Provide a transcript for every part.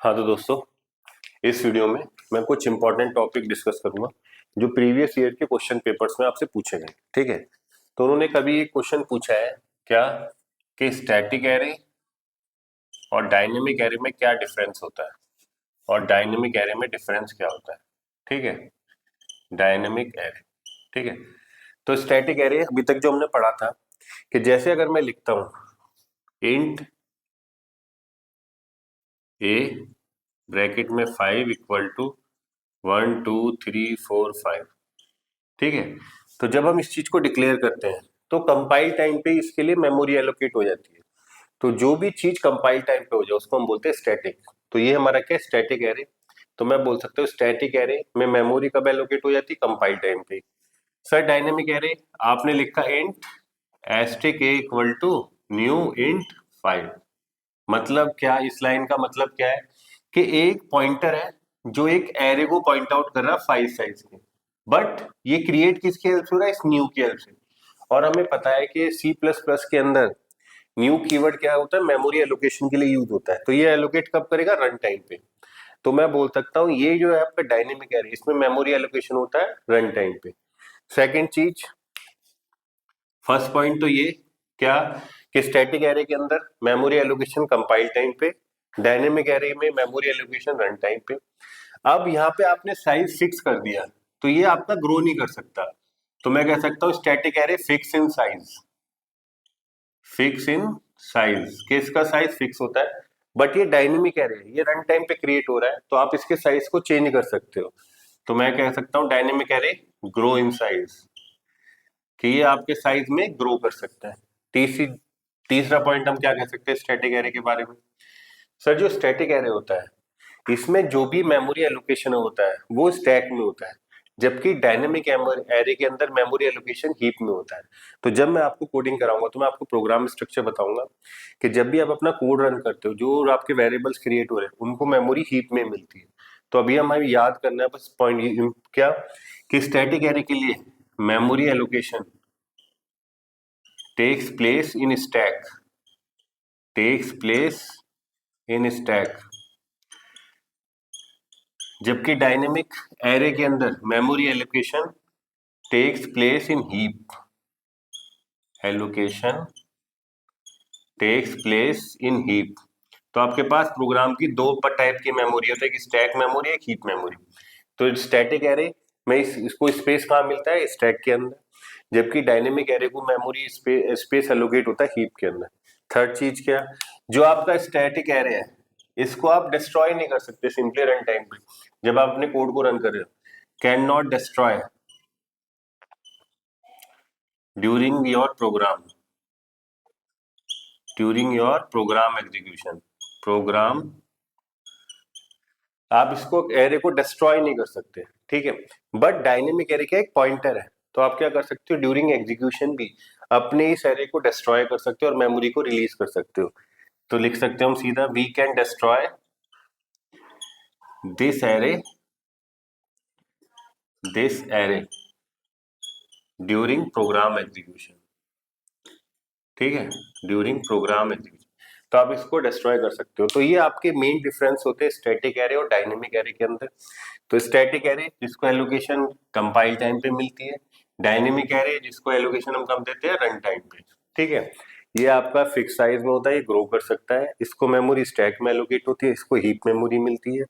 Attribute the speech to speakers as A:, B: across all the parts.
A: हाँ तो दोस्तों, इस वीडियो में मैं कुछ इंपॉर्टेंट टॉपिक डिस्कस करूंगा जो प्रीवियस ईयर के क्वेश्चन पेपर्स में आपसे पूछे गए। ठीक है, तो उन्होंने कभी एक क्वेश्चन पूछा है क्या कि स्टैटिक एरे और डायनेमिक एरे में क्या डिफरेंस होता है और डायनेमिक एरे में डिफरेंस क्या होता है। ठीक है, डायनेमिक एरे। ठीक है, तो स्टैटिक एरे अभी तक जो हमने पढ़ा था कि जैसे अगर मैं लिखता हूं इंट ए ब्रैकेट में 5 इक्वल टू 1 2 3 4 5। ठीक है, तो जब हम इस चीज को डिक्लेयर करते हैं तो कंपाइल टाइम पे इसके लिए मेमोरी एलोकेट हो जाती है। तो जो भी चीज कंपाइल टाइम पे हो जाए उसको हम बोलते हैं स्टैटिक। तो ये हमारा क्या है, स्टैटिक एरे। तो मैं बोल सकता हूँ स्टैटिक एरे में मेमोरी कब एलोकेट हो जाती है, कंपाइल टाइम पे। सर डायनेमिक एरे आपने लिखा int asterisk a equal to new int 5। मतलब क्या, इस लाइन का मतलब क्या है कि एक पॉइंटर है जो एक एरे को पॉइंट आउट कर रहा है 5 साइज के, बट ये क्रिएट किसकी हेल्प से हो रहा है, इस न्यू की हेल्प से। और हमें पता है कि सी प्लस प्लस के अंदर न्यू कीवर्ड क्या होता है, मेमोरी एलोकेशन के लिए यूज होता है। तो ये एलोकेट कब करेगा, रन टाइम पे। तो मैं बोल सकता हूँ ये जो है आपका डायनेमिक एरे, इसमें मेमोरी एलोकेशन होता है रन टाइम पे। सेकेंड चीज, फर्स्ट पॉइंट तो ये क्या कि स्टैटिक एरे के अंदर मेमोरी एलोकेशन कंपाइल टाइम पे, डायनेमिक एरे में मेमोरी एलोकेशन रन टाइम पे। अब यहाँ पे आपने साइज फिक्स कर दिया तो ये आपका ग्रो नहीं कर सकता। तो मैं कह सकता हूँ static array fix in size. Fix in size, कि इसका साइज फिक्स होता है। बट ये डायनेमिक एरे है, ये रन टाइम पे क्रिएट हो रहा है तो आप इसके साइज को चेंज कर सकते हो। तो मैं कह सकता हूँ dynamic array grow in size, कि ये आपके साइज में ग्रो कर सकता है। तीसरा पॉइंट हम क्या कह सकते हैं स्टैटिक एरे के बारे में। सर जो स्टैटिक एरे होता है इसमें जो भी मेमोरी एलोकेशन होता है वो स्टैक में होता है, जबकि डायनेमिक एरे के अंदर मेमोरी एलोकेशन हीप में होता है। तो जब मैं आपको कोडिंग कराऊंगा तो मैं आपको प्रोग्राम स्ट्रक्चर बताऊंगा कि जब भी आप अपना कोड रन करते हो जो आपके वेरिएबल्स क्रिएट हो रहे हैं उनको मेमोरी हीप में मिलती है। तो अभी हमें याद करना है बस पॉइंट क्या कि स्टैटिक एरे के लिए memory allocation takes place in stack, takes place in stack, जबकि डायनेमिक एरे के अंदर memory allocation takes place in heap. Allocation takes place in heap. तो आपके पास प्रोग्राम की दो टाइप की मेमोरी होती है, एक स्टैक मेमोरी, एक हीप मेमोरी। तो स्टैटिक एरे में इसको स्पेस कहाँ मिलता है, स्टैक के अंदर, जबकि डायनेमिक एरे को मेमोरी स्पेस एलोकेट होता है हीप के अंदर। थर्ड चीज क्या, जो आपका स्टैटिक एरे है इसको आप डिस्ट्रॉय नहीं कर सकते सिंपली रन टाइम पे। जब आप अपने कोड को रन कर रहे हो, can not destroy during your program, during your program execution. Program, आप इसको एरे को डिस्ट्रॉय नहीं कर सकते। ठीक है, बट डायनेमिक एरे का एक पॉइंटर है, तो आप क्या कर सकते हो ड्यूरिंग एग्जीक्यूशन भी अपने इस एरे को डिस्ट्रॉय कर सकते हो और मेमोरी को रिलीज कर सकते हो। तो लिख सकते हो हम सीधा, we can destroy this array, this array during program execution. ठीक है, ड्यूरिंग प्रोग्राम एग्जीक्यूशन तो आप इसको डिस्ट्रॉय कर सकते हो। तो ये आपके मेन डिफरेंस होते हैं स्टैटिक एरे और डायनेमिक एरे के अंदर। तो स्टैटिक एरे जिसको एलोकेशन कंपाइल टाइम पे मिलती है, डायनेमिक एरे जिसको एलोकेशन हम कब देते हैं, रन टाइम पे। ठीक है, ये आपका फिक्स साइज में होता है, ये ग्रो कर सकता है, इसको मेमोरी स्टैक में एलोकेट होती है, इसको हीप मेमोरी मिलती है।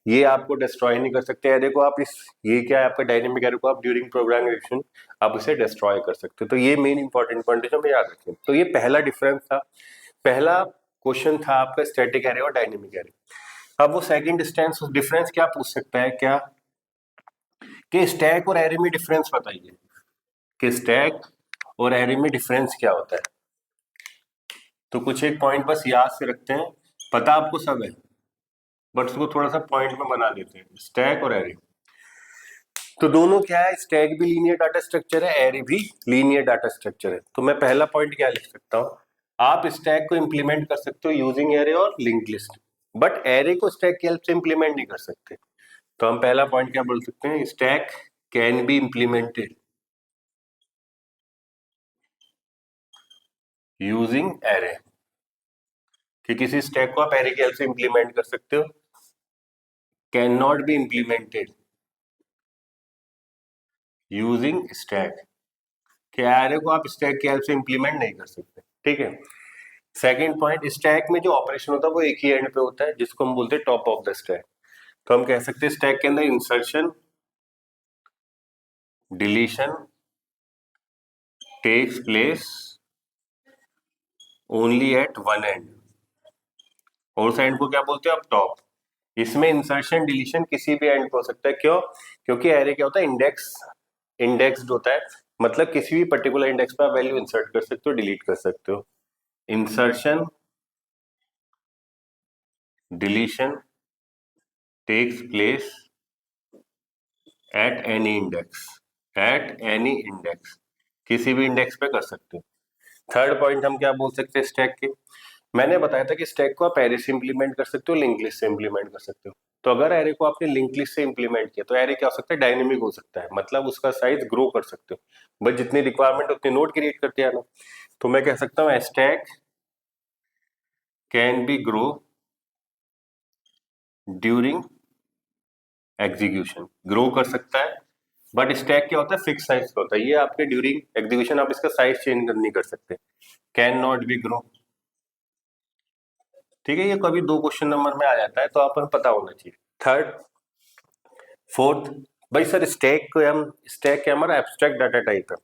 A: ये आपको डिस्ट्रॉय नहीं कर सकते एरे को आप, इस ये क्या है आपका डायनेमिक एरे को आप ड्यूरिंग प्रोग्राम एग्जीक्यूशन आप उसे डिस्ट्रॉय कर सकते हो। तो ये मेन इंपॉर्टेंट पॉइंट है जो हमें याद रखें। तो ये पहला डिफरेंस था, पहला क्वेश्चन था आपका स्टैटिक एरे और डायनेमिक एरे। अब वो सेकंड डिफरेंस क्या पूछ सकता है, क्या कि स्टैक और एरे में डिफरेंस बताइए, कि स्टैक और एरे में डिफरेंस क्या होता है। तो कुछ एक पॉइंट बस याद से रखते हैं, पता आपको सब है बट उसको थोड़ा सा पॉइंट में बना देते हैं, स्टैक और एरे। तो दोनों क्या है, स्टैक भी लीनियर डाटा स्ट्रक्चर है, एरे भी लीनियर डाटा स्ट्रक्चर है। तो मैं पहला पॉइंट क्या लिख सकता हूँ, आप स्टैक को इंप्लीमेंट कर सकते हो यूजिंग एरे और लिंक्ड लिस्ट, बट एरे को स्टैक की हेल्प से इंप्लीमेंट नहीं कर सकते। तो हम पहला पॉइंट क्या बोल सकते हैं, stack can be implemented using array. कि किसी स्टैक को आप एरे की हेल्प से इंप्लीमेंट कर सकते हो, can not be implemented using stack, कि एरे को आप स्टैक की हेल्प से इंप्लीमेंट नहीं कर सकते। ठीक है। सेकंड पॉइंट, स्टैक में जो ऑपरेशन होता है वो एक ही एंड पे होता है, जिसको हम बोलते हैं टॉप ऑफ द स्टैक। तो हम कह सकते हैं स्टैक के अंदर insertion deletion takes place only at one end, और उस एंड को क्या बोलते हैं आप, टॉप। इसमें इंसर्शन डिलीशन किसी भी एंड पे हो सकता है, क्यों? क्योंकि एरे क्या होता है, इंडेक्स्ड होता है, मतलब किसी भी पर्टिकुलर इंडेक्स पे आप वैल्यू इंसर्ट कर सकते हो, डिलीट कर सकते हो। Insertion deletion takes place at any index, at any index, किसी भी इंडेक्स पे कर सकते हो। थर्ड पॉइंट हम क्या बोल सकते हैं स्टैक के, मैंने बताया था कि स्टैक को आप एरे से इंप्लीमेंट कर सकते हो, लिंक लिस्ट से इंप्लीमेंट कर सकते हो। तो अगर एरे को आपने लिंक लिस्ट से इंप्लीमेंट किया तो एरे क्या हो सकता है, डायनेमिक हो सकता है, मतलब उसका साइज ग्रो कर सकते हो, बस जितनी रिक्वायरमेंट उतने नोड क्रिएट करते आना। तो मैं कह सकता हूँ stack can be grow during execution, grow कर सकता है, बट स्टैक क्या होता है, फिक्स साइज का होता है, ये आपके ड्यूरिंग एग्जीक्यूशन आप इसका साइज चेंज नहीं कर सकते, कैन नॉट बी ग्रो। ठीक है, ये कभी दो क्वेश्चन नंबर में आ जाता है, तो आपको पता होना चाहिए। थर्ड, फोर्थ, भाई सर स्टैक क्या हमारा एब्स्ट्रैक्ट डाटा टाइप है,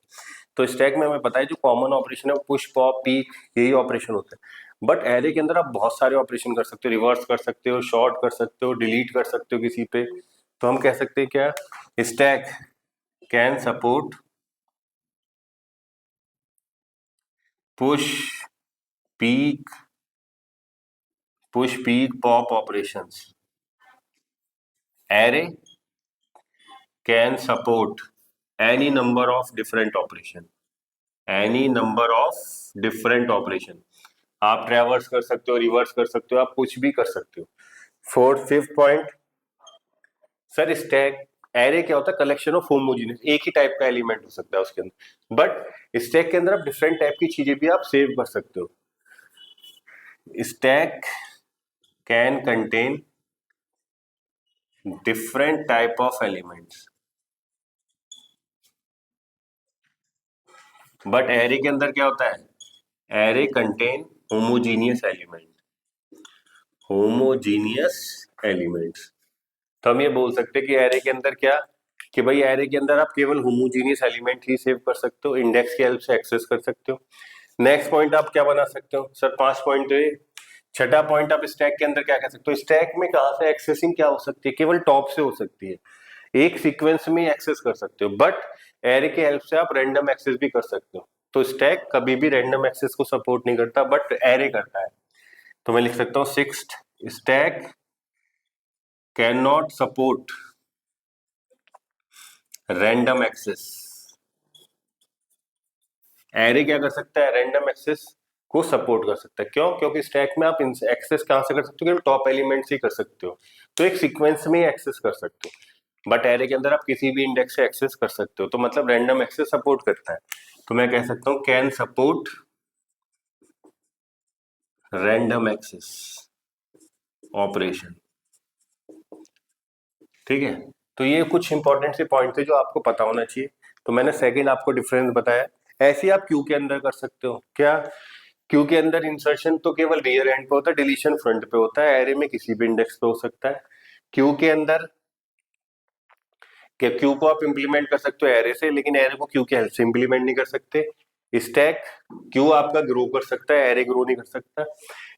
A: तो स्टैक में हमें पता है जो कॉमन ऑपरेशन है वो पुश पॉप पीक यही ऑपरेशन होता है, बट एरे के अंदर आप बहुत सारे ऑपरेशन कर सकते हो, रिवर्स कर सकते हो, शॉर्ट कर सकते हो, डिलीट कर सकते हो किसी पे। तो हम कह सकते हैं क्या, stack can support push peak pop operations, array can support any number of different operation, any number of different operation, आप ट्रैवर्स कर सकते हो, रिवर्स कर सकते हो, आप कुछ भी कर सकते हो। Fourth fifth point, sir stack array क्या होता है, कलेक्शन ऑफ होमोजीनियस, एक ही टाइप का एलिमेंट हो सकता है उसके अंदर, बट स्टैक के अंदर आप डिफरेंट टाइप की चीजें भी आप सेव कर सकते हो। Stack can contain different type of elements, but array के अंदर क्या होता है, array contain homogeneous element, homogeneous elements. तो हम ये बोल सकते हैं कि एरे के अंदर क्या, कि भाई एरे के अंदर आप केवल होमोजीनियस एलिमेंट ही सेव कर सकते हो, इंडेक्स की हेल्प से एक्सेस कर सकते हो। नेक्स्ट पॉइंट आप क्या बना सकते हो, सर 5 पॉइंट तो ये। छठा पॉइंट, आप स्टैक के अंदर क्या कर सकते हो, स्टैक में कहाँ से एक्सेसिंग क्या हो सकती है, केवल टॉप से हो सकती है, एक सीक्वेंस में एक्सेस कर सकते हो, बट एरे की हेल्प से आप रैंडम एक्सेस भी कर सकते हो। तो स्टैक कभी भी रैंडम एक्सेस को सपोर्ट नहीं करता, बट एरे करता है। तो मैं लिख सकता हूँ sixth, stack can not support random access, array क्या कर सकता है, रैंडम एक्सेस को सपोर्ट कर सकता है, क्यों? क्योंकि स्टैक में आप एक्सेस कहां से कर सकते हो, केवल टॉप एलिमेंट से ही कर सकते हो, तो एक सीक्वेंस में ही एक्सेस कर सकते हो, बट एरे के अंदर आप किसी भी इंडेक्स से एक्सेस कर सकते हो, तो मतलब रैंडम एक्सेस सपोर्ट करता है। तो मैं कह सकता हूँ can support random access operation. ठीक है, तो ये कुछ इंपॉर्टेंट से पॉइंट थे जो आपको पता होना चाहिए। तो मैंने सेकंड आपको डिफरेंस बताया, ऐसे ही आप क्यू के अंदर कर सकते हो क्या, क्यू के अंदर इंसर्शन तो केवल रियर एंड पे होता है, डिलीशन फ्रंट पे होता है, एरे में किसी भी इंडेक्स पे हो सकता है। क्यू के अंदर क्या, क्यू को आप इंप्लीमेंट कर सकते हो एरे से, लेकिन एरे को क्यू के हेल्प से इंप्लीमेंट नहीं कर सकते। स्टैक, क्यू आपका ग्रो कर सकता है, एरे ग्रो नहीं कर सकता।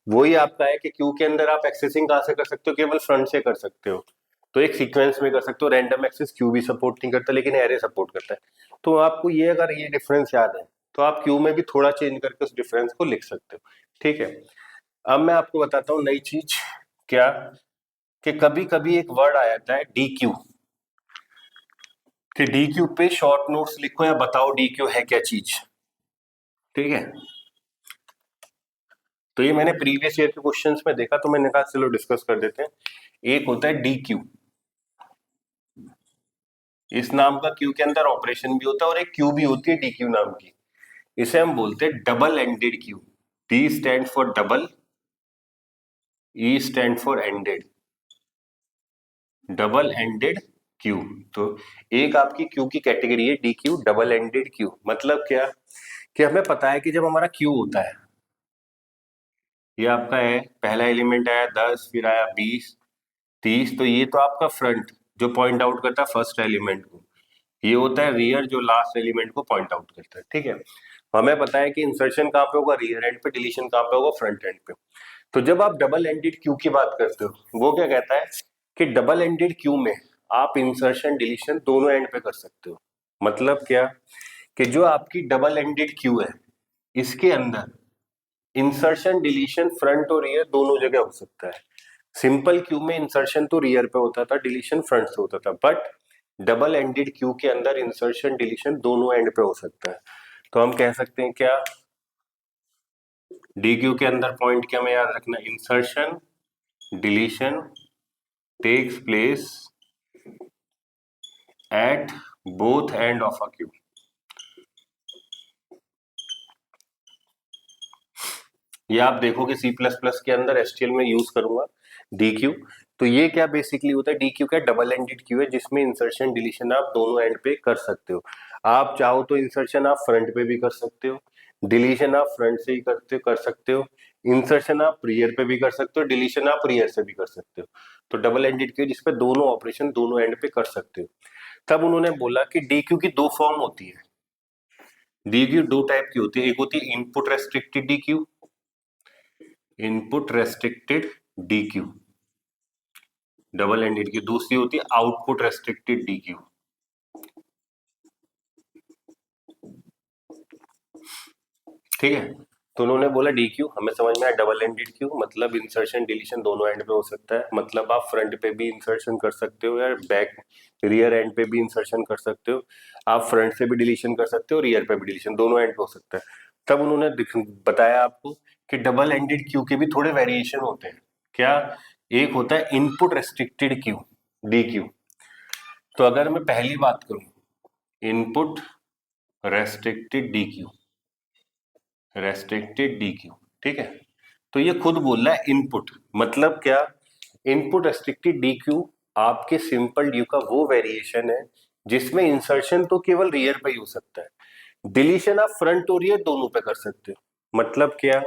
A: वही आपका है कि क्यू के अंदर आप एक्सेसिंग कहां से कर सकते हो, केवल फ्रंट से कर सकते हो, तो एक सीक्वेंस में कर सकते हो, रैंडम एक्सेस क्यू भी सपोर्ट नहीं करता, लेकिन एरे सपोर्ट करता है। तो आपको ये, अगर ये डिफरेंस याद है तो आप क्यू में भी थोड़ा चेंज करके उस डिफरेंस को लिख सकते हो। ठीक है, अब मैं आपको बताता हूँ नई चीज, क्या, कि कभी कभी एक वर्ड आ जाता है डी क्यू, कि डी क्यू पे शॉर्ट नोट्स लिखो या बताओ डी क्यू है क्या चीज। ठीक है, तो ये मैंने प्रीवियस ईयर के क्वेश्चंस में देखा, तो मैंने कहा चलो डिस्कस कर देते हैं। एक होता है डी क्यू, इस नाम का क्यू के अंदर ऑपरेशन भी होता है, और एक क्यू भी होती है डी क्यू नाम की, इसे हम बोलते हैं double ended queue. D stand for double E stand for ended, double ended queue. तो एक आपकी क्यू की कैटेगरी है D Q, double ended queue. मतलब क्या कि हमें पता है कि जब हमारा क्यू होता है, ये आपका है, पहला एलिमेंट आया 10, फिर आया 20, 30, तो ये तो आपका फ्रंट जो पॉइंट आउट करता है फर्स्ट एलिमेंट को, ये होता है रियर जो लास्ट एलिमेंट को पॉइंट आउट करता है। ठीक है, हमें पता है कि इंसर्शन कहाँ पे होगा, रियर एंड पे, डिलीशन कहाँ पे होगा, फ्रंट एंड पे। तो जब आप डबल एंडेड क्यू की बात करते हो, वो क्या कहता है कि डबल एंडेड क्यू में आप इंसर्शन डिलीशन दोनों एंड पे कर सकते हो। मतलब क्या कि जो आपकी डबल एंडेड क्यू है, इसके अंदर इंसर्शन डिलीशन फ्रंट और रियर दोनों जगह हो सकता है। सिंपल क्यू में इंसर्शन तो रियर पे होता था, डिलीशन फ्रंट से होता था, बट डबल एंडेड क्यू के अंदर इंसर्शन डिलीशन दोनों एंड पे हो सकता है। तो हम कह सकते हैं क्या, डी क्यू के अंदर पॉइंट क्या हमें याद रखना, insertion deletion takes place at both end of a queue. ये आप देखोगे सी प्लस प्लस के अंदर एसटीएल में यूज करूंगा डी क्यू। तो ये क्या बेसिकली होता है, डी क्यू क्या डबल एंडेड क्यू है जिसमें इंसर्शन डिलीशन आप दोनों एंड पे कर सकते हो। आप चाहो तो इंसर्शन आप फ्रंट पे भी कर सकते हो, डिलीशन आप फ्रंट से ही कर सकते हो, इंसर्शन आप रियर पे भी कर सकते हो, डिलीशन आप रियर से भी कर सकते हो। तो डबल एंडेड क्यू जिसपे दोनों ऑपरेशन दोनों एंड पे कर सकते हो। तब उन्होंने बोला कि डी क्यू की दो फॉर्म होती है। डी क्यू दो टाइप की होती है, एक होती है input restricted D Q, input restricted D Q double ended की, दूसरी होती है आउटपुट रेस्ट्रिक्टेड डी क्यू। ठीक है, तो उन्होंने बोला डी क्यू हमें समझ में आया, डबल एंडेड क्यू मतलब इंसर्शन डिलीशन दोनों एंड पे हो सकता है। मतलब आप फ्रंट पे भी इंसर्शन कर सकते हो या बैक रियर एंड पे भी इंसर्शन कर सकते हो, आप फ्रंट से भी डिलीशन कर सकते हो, रियर पे भी डिलीशन, दोनों एंड पे हो सकता है। तब उन्होंने बताया आपको कि डबल एंडेड क्यू के भी थोड़े वेरिएशन होते हैं। क्या, एक होता है input restricted Q, D Q. तो अगर मैं पहली बात करूं, input restricted D Q, restricted D Q, ठीक है। तो ये खुद बोल रहा है इनपुट, मतलब क्या, इनपुट रेस्ट्रिक्टेड डी क्यू आपके सिंपल ड्यू का वो वेरिएशन है जिसमें इंसर्शन तो केवल रियर पे ही हो सकता है, डिलीशन आप फ्रंट और रियर दोनों पे कर सकते हो। मतलब क्या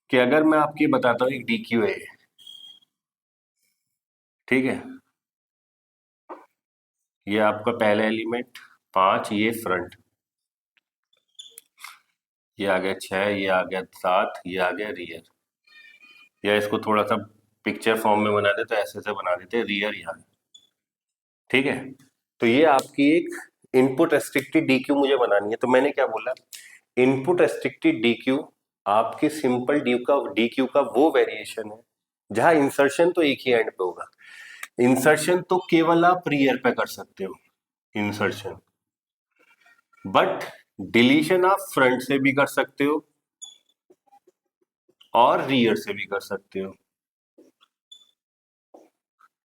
A: कि अगर मैं आपकी बताता हूं एक डी क्यू है, ठीक है, ये आपका पहला एलिमेंट 5, ये फ्रंट, ये आ गया 6, ये आ गया 7, ये आ गया रियर। या इसको थोड़ा सा पिक्चर फॉर्म में बना दे तो ऐसे से बना देते, रियर यहाँ। ठीक है, तो ये आपकी एक इनपुट रेस्ट्रिक्टेड डी क्यू मुझे बनानी है। तो मैंने क्या बोला, इनपुट रेस्ट्रिक्टेड डी क्यू आपके सिंपल डी क्यू का वो वेरिएशन है जहां इंसर्शन तो एक ही एंड पे होगा, इंसर्शन तो केवल आप रियर पे कर सकते हो इंसर्शन, बट डिलीशन आप फ्रंट से भी कर सकते हो और रियर से भी कर सकते हो।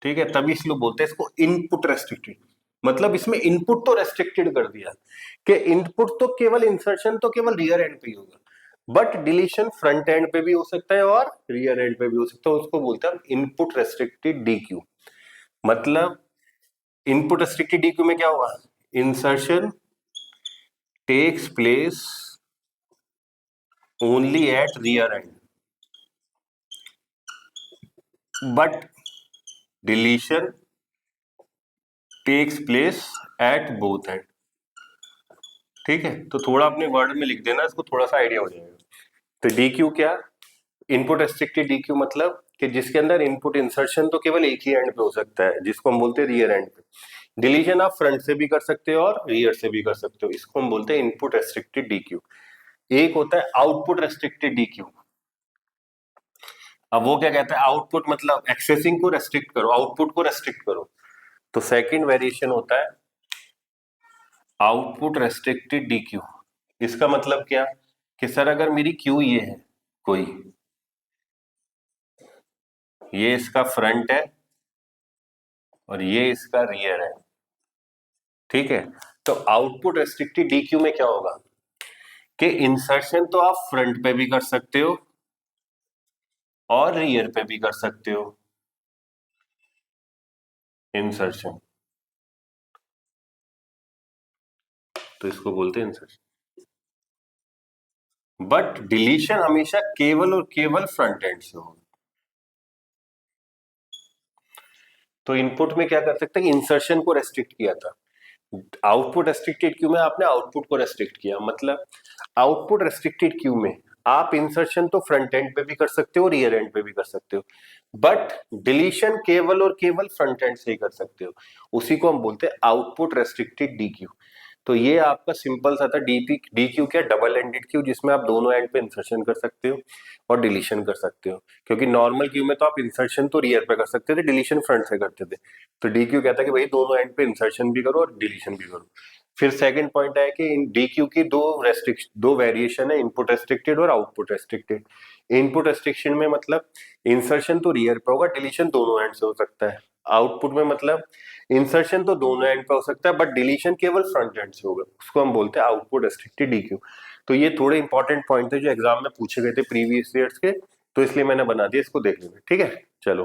A: ठीक है, तभी इसलिए बोलते हैं इसको इनपुट रेस्ट्रिक्टेड। मतलब इसमें इनपुट तो रेस्ट्रिक्टेड कर दिया कि इनपुट तो केवल इंसर्शन तो केवल रियर एंड पे ही होगा, बट डिलीशन फ्रंट एंड पे भी हो सकता है और रियर एंड पे भी हो सकता है। उसको बोलते हैं इनपुट रेस्ट्रिक्टेड डी क्यू। मतलब इनपुट रेस्ट्रिक्टेड डी क्यू में क्या होगा, insertion takes place only at rear end, but deletion takes place at both end. ठीक है, तो थोड़ा अपने वर्ड में लिख देना, इसको थोड़ा सा आइडिया हो जाएगा। तो डी क्यू क्या, इनपुट रेस्ट्रिक्टेड डी क्यू मतलब कि जिसके अंदर इनपुट इंसर्शन तो केवल एक ही एंड पे हो सकता है जिसको हम बोलते हैं रियर एंड पे, डिलीशन आप फ्रंट से भी कर सकते हो और रियर से भी कर सकते हो, इसको हम बोलते हैं इनपुट रेस्ट्रिक्टेड डी क्यू। एक होता है आउटपुट रेस्ट्रिक्टेड डी क्यू। अब वो क्या कहता है, आउटपुट मतलब एक्सेसिंग को रेस्ट्रिक्ट करो, आउटपुट को रेस्ट्रिक्ट करो। तो सेकंड वेरिएशन होता है आउटपुट रेस्ट्रिक्टेड डी क्यू। इसका मतलब क्या कि सर अगर मेरी क्यू ये है कोई, ये इसका फ्रंट है और ये इसका रियर है, ठीक है। तो आउटपुट रेस्ट्रिक्टेड डी क्यू में क्या होगा कि इंसर्शन तो आप फ्रंट पे भी कर सकते हो और रियर पे भी कर सकते हो इंसर्शन, तो इसको बोलते हैं इंसर्शन। बट डिलीशन हमेशा केवल और केवल फ्रंट एंड से होगा। तो इनपुट में क्या कर सकते हैं, इंसर्शन को रेस्ट्रिक्ट किया था, आउटपुट रेस्ट्रिक्टेड क्यू में आपने आउटपुट को रेस्ट्रिक्ट किया, मतलब आउटपुट रेस्ट्रिक्टेड क्यू में आप इंसर्शन तो फ्रंट एंड पे भी कर सकते हो, रियर एंड पे भी कर सकते हो, बट डिलीशन केवल और केवल फ्रंट एंड से ही कर सकते हो। उसी को हम बोलते हैं आउटपुट रेस्ट्रिक्टेड डी क्यू। तो ये आपका सिंपल सा था डीपी डी क्यू, क्या डबल एंडेड क्यू, जिसमें आप दोनों एंड पे इंसर्शन कर सकते हो और डिलीशन कर सकते हो। क्योंकि नॉर्मल क्यू में तो आप इंसर्शन तो रियर पे कर सकते थे, डिलीशन फ्रंट से करते थे। तो डी क्यू कहता है कि भाई दोनों एंड पे इंसर्शन भी करो और डिलीशन भी करो। फिर सेकंड पॉइंट है कि डी क्यू की दो वेरिएशन है, इनपुट रेस्ट्रिक्टेड और आउटपुट रेस्ट्रिक्टेड। इनपुट रेस्ट्रिक्शन में मतलब इंसर्शन तो रियर पे होगा, डिलीशन दोनों एंड से हो सकता है। आउटपुट में मतलब इंसर्शन तो दोनों एंड पे हो सकता है बट डिलीशन केवल फ्रंट एंड से होगा, उसको हम बोलते हैं आउटपुट रेस्ट्रिक्टेड डीक्यू। तो ये थोड़े इंपॉर्टेंट पॉइंट थे जो एग्जाम में पूछे गए थे प्रीवियस ईयर्स के, तो इसलिए मैंने बना दिया, इसको देख लेंगे, ठीक है। चलो।